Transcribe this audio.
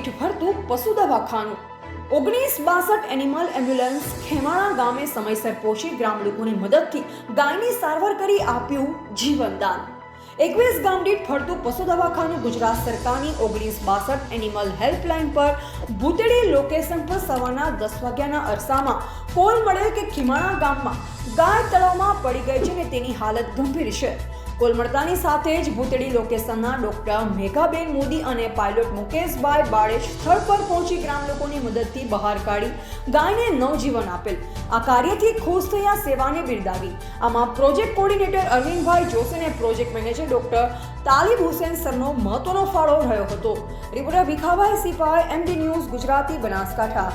દીઠ ભરતું પશુ દવાખાનું 1962 એનિમલ એમ્બ્યુલન્સ ખેમાણા ગામે સમયસર પહોંચી ગ્રામ લોકોની મદદથી ગાયની સારવાર કરી આપ્યું જીવનદાન। 21 ગામ દીઠ ફરતું પશુ દવાખાનું ગુજરાત સરકારની 1962 એનિમલ હેલ્પલાઇન પર ભૂતેડી લોકેશન પર સવારના 10 વાગ્યાના અરસામાં કોલ મળેલ કે ખીમાણા ગામમાં ગાય તળાવમાં પડી ગઈ છે અને તેની હાલત ગંભીર છે। કોલ મળતાની સાથે જ ભૂતેડી લોકેશનના ડોક્ટર મેઘાબેન મોદી અને પાયલોટ મુકેશભાઈ બાળેજ સ્થળ પર પહોંચી ગ્રામ લોકોની મદદથી બહાર કાઢી ગાયને નવજીવન આપેલ। આ કાર્યથી ખુશ થઈ આ સેવાને બિરદાવી। આમાં પ્રોજેક્ટ કોર્ડિનેટર અરવિંદભાઈ જોશી અને project manager doctor Talib Hussain સરનો મહત્વનો ફાળો રહ્યો હતો। Reporter Bhikhabhai Sipai, MD news Gujarati, Banaskantha.